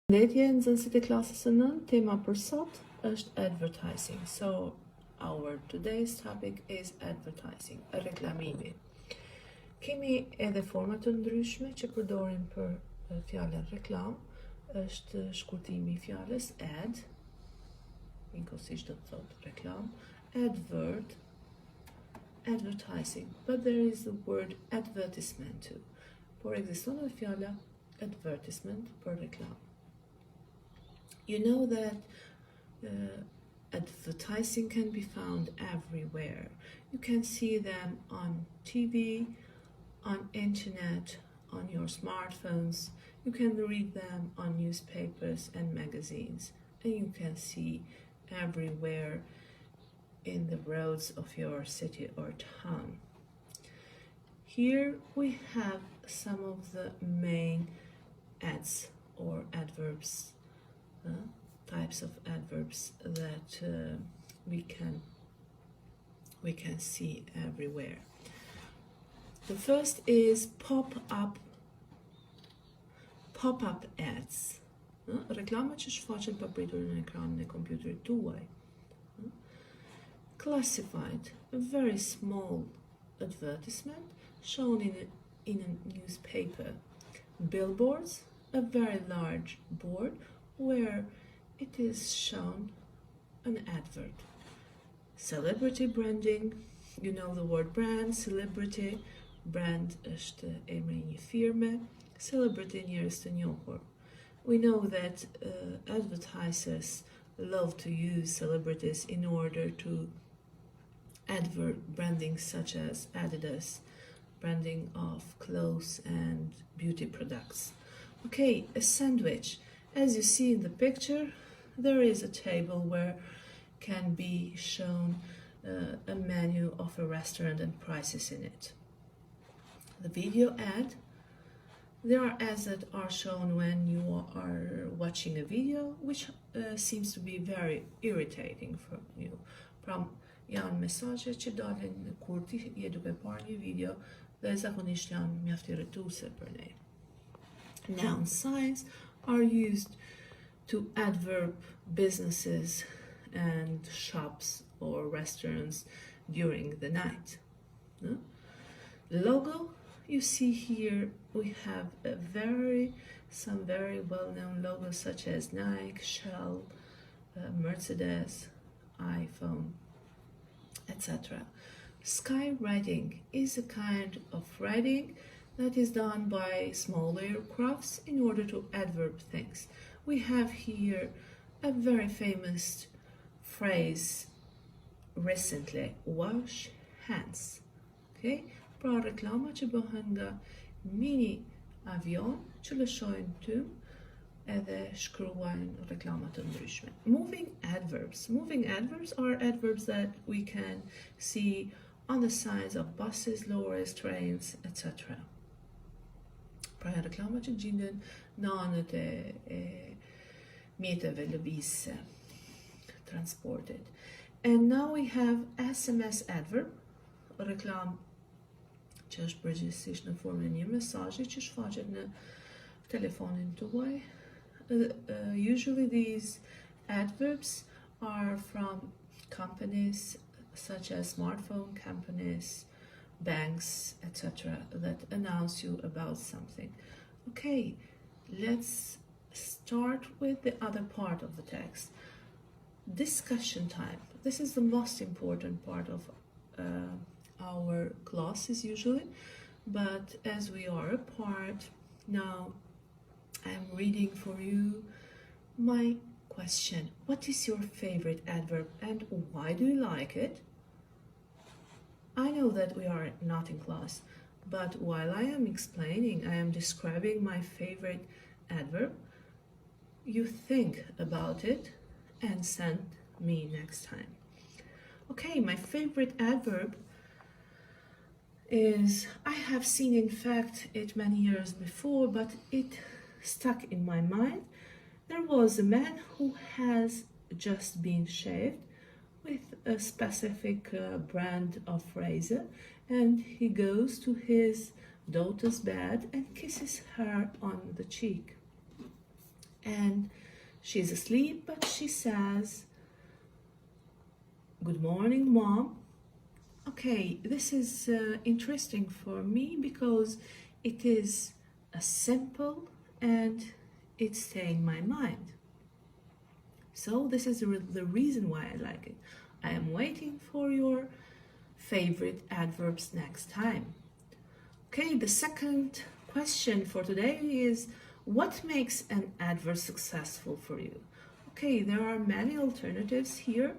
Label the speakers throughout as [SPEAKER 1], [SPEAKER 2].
[SPEAKER 1] Përshëndetje nxënësit e klasës së 9, tema për sot është advertising. So our today's topic is advertising, reklamimi. Kemi edhe forma të ndryshme që përdorin për fjalën reklam, është shkurtimi i fjalës ad, njëkohësisht do të thotë reklam, advert, advertising, but there is the word advertisement too. Por ekziston edhe fjala advertisement për reklam. You know that advertising can be found everywhere. You can see them on TV, on internet, on your smartphones. You can read them on newspapers and magazines. And you can see everywhere in the roads of your city or town. Here we have some of the main ads or adverbs, types of adverbs that we can see everywhere. The first is pop-up ads. Reklama që shfaqen papritur në ekranin e kompjuterit tuaj. Classified, a very small advertisement shown in a newspaper. Billboards, a very large board where it is shown an advert. Celebrity branding, you know the word brand, celebrity, brand është emri I një firme, celebrity njerëz të njohur. We know that advertisers love to use celebrities in order to advert branding such as Adidas, branding of clothes and beauty products. Okay, a sandwich. As you see in the picture, there is a table where can be shown a menu of a restaurant and prices in it. The video ad, there are ads that are shown when you are watching a video, which seems to be very irritating for you. Janë mesazhe që dalin kur ti je duke parë një video dhe zakonisht janë mjaft irrituese për ne. Noun signs are used to adverb businesses and shops or restaurants during the night. Logo, you see here we have some very well-known logos such as Nike, Shell, Mercedes, iPhone, etc. Skywriting is a kind of writing that is done by small aircrafts in order to adverb things. We have here a very famous phrase recently, wash hands. Okay? Pra reklama që bëhen nga mini avion që lëshojnë tym edhe shkruajnë reklama të ndryshme. Moving adverbs. Moving adverbs are adverbs that we can see on the sides of buses, lorries, trains, etc. Pra reklama që gjenden në anët e mjeteve lëvizëse, transported. And now we have SMS adverb, reklam që është përgjithsisht në formën e një mesazhi që shfaqet në telefonin tuaj. Usually these adverbs are from companies such as smartphone companies, banks, etc. that announce you about something. Okay, let's start with the other part of the text. Discussion time. This is the most important part of our classes usually, but as we are apart, now I'm reading for you my question. What is your favorite adverb and why do you like it? I know that we are not in class, but while I am explaining, I am describing my favorite adverb, you think about it and send me next time. Okay, my favorite adverb is, I have seen in fact it many years before, but it stuck in my mind. There was a man who has just been shaved with a specific brand of razor, and he goes to his daughter's bed and kisses her on the cheek. and she's asleep, but she says, "Good morning, Mom." Okay, this is interesting for me because it is a simple and it stays in my mind. So this is the reason why I like it. I am waiting for your favorite adverbs next time. Okay, the second question for today is, what makes an adverb successful for you? Okay, there are many alternatives here.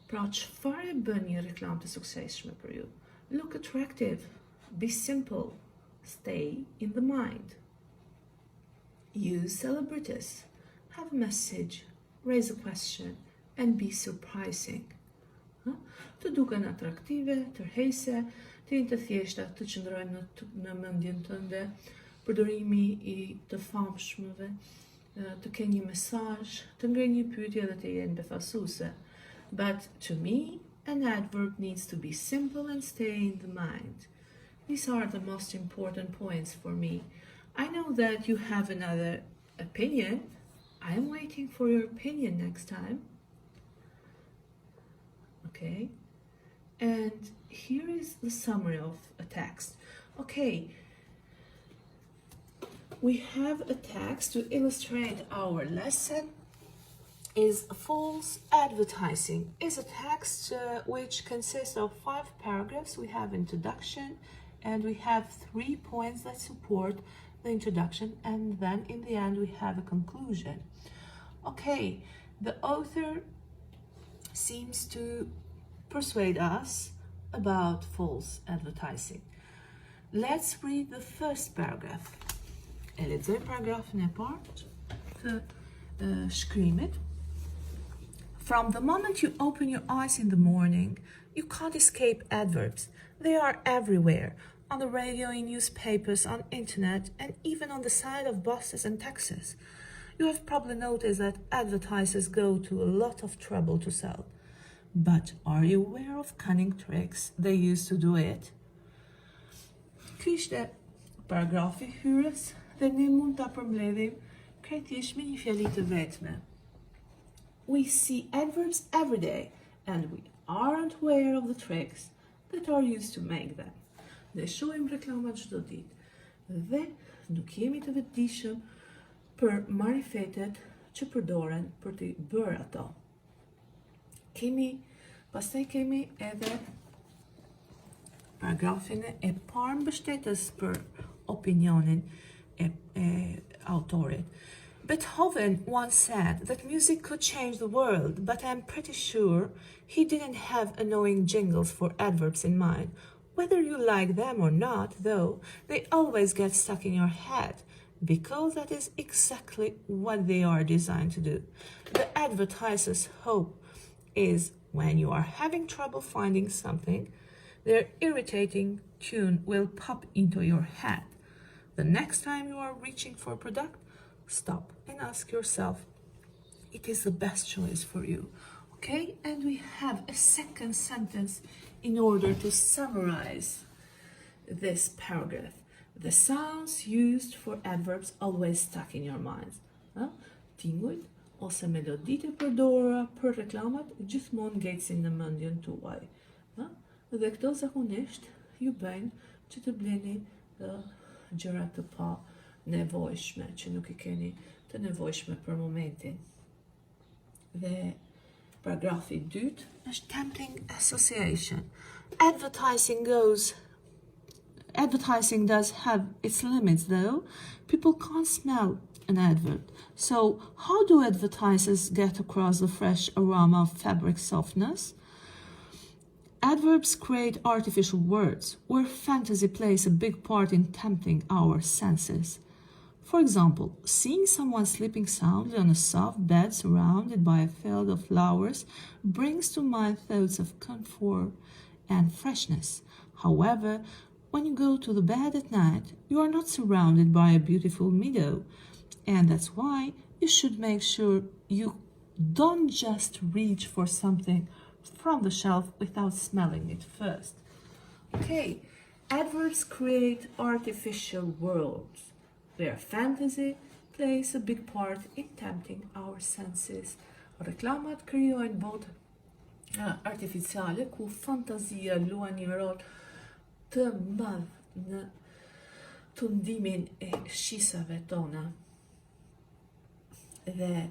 [SPEAKER 1] Pra çfarë e bën një reklam të suksesshme për ju? Look attractive, be simple, stay in the mind. Use celebrities, have a message, raise a question, and be surprising. Të duken atraktive, tërheqëse, të jenë të thjeshta, të qëndrojnë në mendjen tënde, përdorimi i të famshmëve, të kenë një mesazh, të ngrenë një pyetje dhe të jenë befasuese. But to me, an adverb needs to be simple and stay in the mind. These are the most important points for me. I know that you have another opinion. I am waiting for your opinion next time. Okay, and here is the summary of a text. Okay, we have a text to illustrate our lesson. Is false advertising is a text which consists of 5 paragraphs. We have introduction and we have 3 points that support the introduction, and then in the end we have a conclusion. Okay, the author seems to persuade us about false advertising. Let's read the first paragraph. E lexoj paragrafin e parë të shkrimit. From the moment you open your eyes in the morning, you can't escape adverbs. They are everywhere, on the radio, in newspapers, on internet, and even on the side of buses and taxis. You have probably noticed that advertisers go to a lot of trouble to sell. But are you aware of cunning tricks they use to do it? Ky ishte paragrafi hyrës dhe ne mund ta përmbledhim krejtësisht me një fjali të vetme. We see adverbs every day and we aren't aware of the tricks that are used to make them. Ne shohim reklama çdo ditë dhe nuk jemi të vetëdijshëm për marifetet që përdoren për të bërë ato. Pastaj kemi edhe paragrafin e parë mbështetës për opinionin e autorit. Beethoven once said that music could change the world, but I'm pretty sure he didn't have annoying jingles for adverbs in mind. Whether you like them or not, though, they always get stuck in your head, because that is exactly what they are designed to do. The advertiser's hope is when you are having trouble finding something, their irritating tune will pop into your head. The next time you are reaching for a product, stop and ask yourself, it is the best choice for you. Okay, and we have a second sentence in order to summarize this paragraph. The sounds used for adverbs always stuck in your minds. Tingujt ose meloditë e përdorura për reklamat gjithmonë ngecin në mendjen tuaj. Dhe këto zakonisht ju bëjnë që të bleni gjëra të pa nevojshme, që nuk i keni të nevojshme për momentin. Dhe paragrafi 2 është tempting association. Advertising does have its limits, though. People can't smell an advert. So how do advertisers get across the fresh aroma of fabric softness? Adverbs create artificial words, where fantasy plays a big part in tempting our senses. For example, seeing someone sleeping soundly on a soft bed surrounded by a field of flowers brings to mind thoughts of comfort and freshness. However, when you go to the bed at night, you are not surrounded by a beautiful meadow, and that's why you should make sure you don't just reach for something from the shelf without smelling it first. Okay, adverbs create artificial worlds. They are fantasy, plays a big part in tempting our senses. Reklamat krijojnë botë artificiale ku fantazia luan një rol të madh në tundimin e shisave tona. Dhe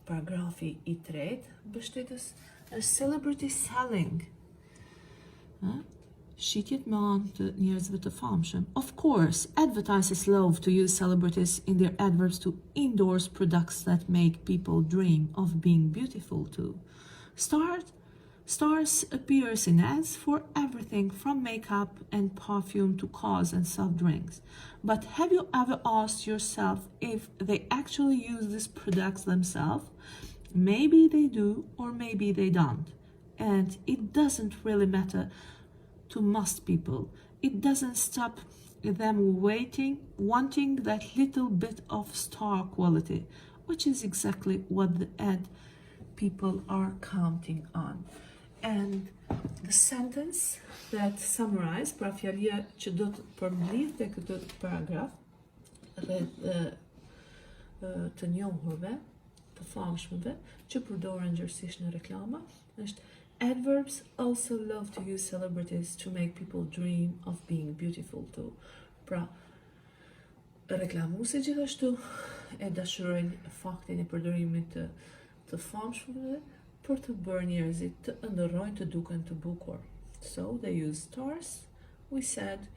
[SPEAKER 1] paragrafi i tretë mbështetës është celebrity selling. Shitjet me anë të njerëzve të famshëm. Of course, advertisers love to use celebrities in their adverts to endorse products that make people dream of being beautiful too. Stars appears in ads for everything from makeup and perfume to cars and soft drinks. But have you ever asked yourself if they actually use these products themselves? Maybe they do, or maybe they don't. And it doesn't really matter to most people. It doesn't stop them wanting that little bit of star quality, which is exactly what the ad people are counting on. And the sentence that summarized, pra fjalia që do të përmbledh te këtë paragraf të njohurve, të famshmëve, që përdoren gjërësisht në reklama, është adverbs also love to use celebrities to make people dream of being beautiful too. Pra, reklamuesi gjithashtu e dashurojnë faktin e përdorimit të famshmëve për të bërë njerëzit të ëndërrojnë të duken të bukur. So they use stars, we said,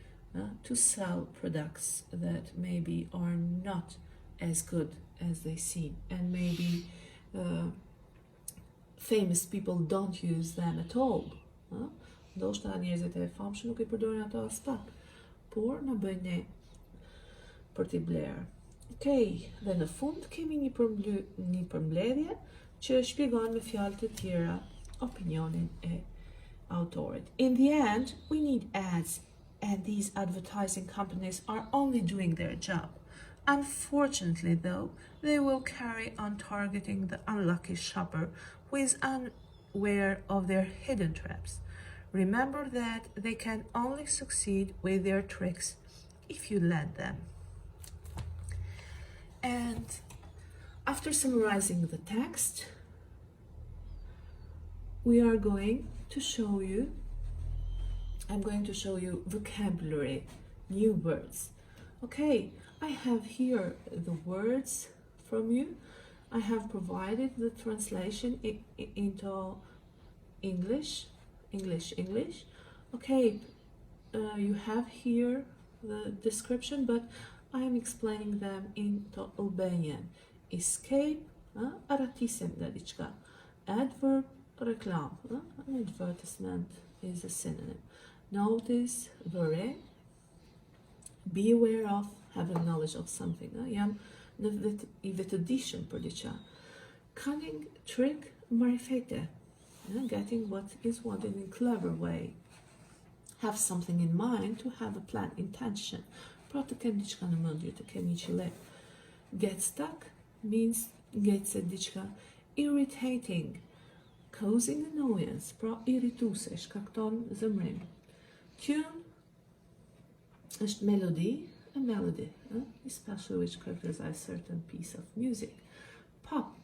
[SPEAKER 1] to sell products that maybe are not as good as they seem, and maybe famous people don't use them at all. Ndoshta njerëzit e famshëm nuk i përdorin ato as pak, por na bëjnë ne për t'i blerë. Okej, dhe në fund kemi një përmbledhje që shpjegon me fjalë të tjera opinionin e autorit. In the end, we need ads, and these advertising companies are only doing their job. Unfortunately, though, they will carry on targeting the unlucky shopper who is unaware of their hidden traps. Remember that they can only succeed with their tricks if you let them. And after summarizing the text, I'm going to show you vocabulary, new words. Okay, I have here the words from you. I have provided the translation into English. Okay, you have here the description, but I am explaining them into Albanian. Escape, aratisem nga diçka. Adverb, reklam. An advertisement is a synonym. Notice, vëre. Be aware of, having knowledge of something. Jam i vetëdijshëm për diçka. Cunning, trick, marifete. Getting what is wanted in a clever way. Have something in mind, to have a plan, intention. Pra të kem diçka në mendje, të kem një qëllim. Get stuck means ngecet diçka. Irritating, causing annoyance, pra irrituse, shkakton zëmrim. Tune është melody, a melody, especially which characterizes a certain piece of music. Pop,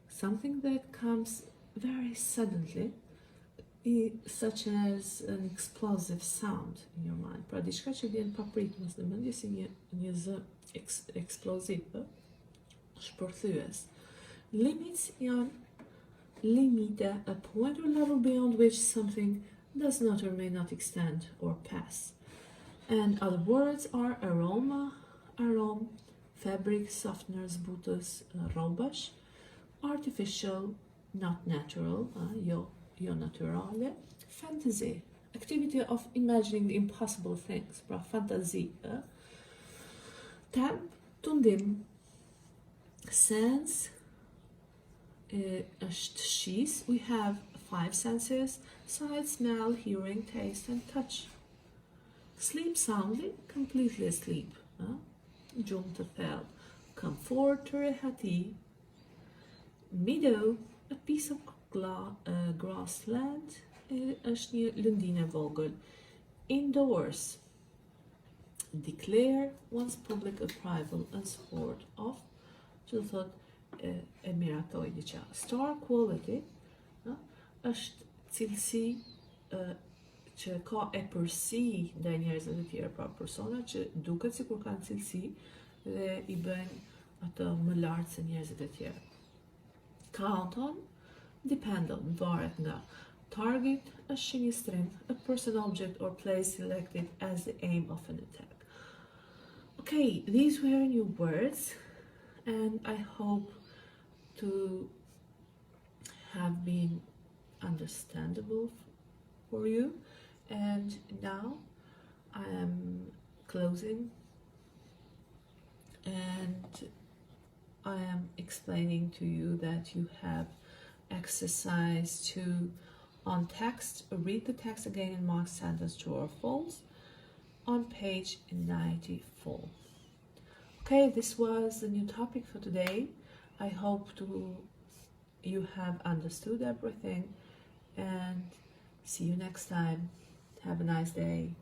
[SPEAKER 1] something that comes very suddenly, such as an explosive sound in your mind. Pra diçka që vjen pa pritmës në mendje si një zë eksploziv, shpërthyes. Limits janë limite, a point or level beyond which something does not or may not extend or pass. And other words are aroma, arom, fabric, softeners, butës, rrobash, artificial, not natural, jo naturale, fantasy, activity of imagining the impossible things, pra fantasy, temp, tundim, sense, është shis, we have 5 senses: sight, smell, hearing, taste, and touch. Sleep soundly, completely asleep, gjumë të thellë. Comfort, të rehati. Meadow, a piece of grassland, është një lëndinë e vogël. Indoors, declare one's public approval and support of, që do thot e miratoj diçka. Star quality është cilësi që ka e përsi ndaj njerëzve të tjerë, pra persona që duket sikur kanë cilësi dhe i bëjnë atë më lart se njerëzit e tjerë. Count on, depend on, varet nga. Target është një strength, a person, object or place selected as the aim of an attack. Okay, these were new words, and I hope to have been understandable for you. And now I am closing, and I am explaining to you that you have exercise 2 on text. Read the text again and mark sentence true or false on page 94. Okay, this was the new topic for today. I hope you have understood everything, and see you next time. Have a nice day.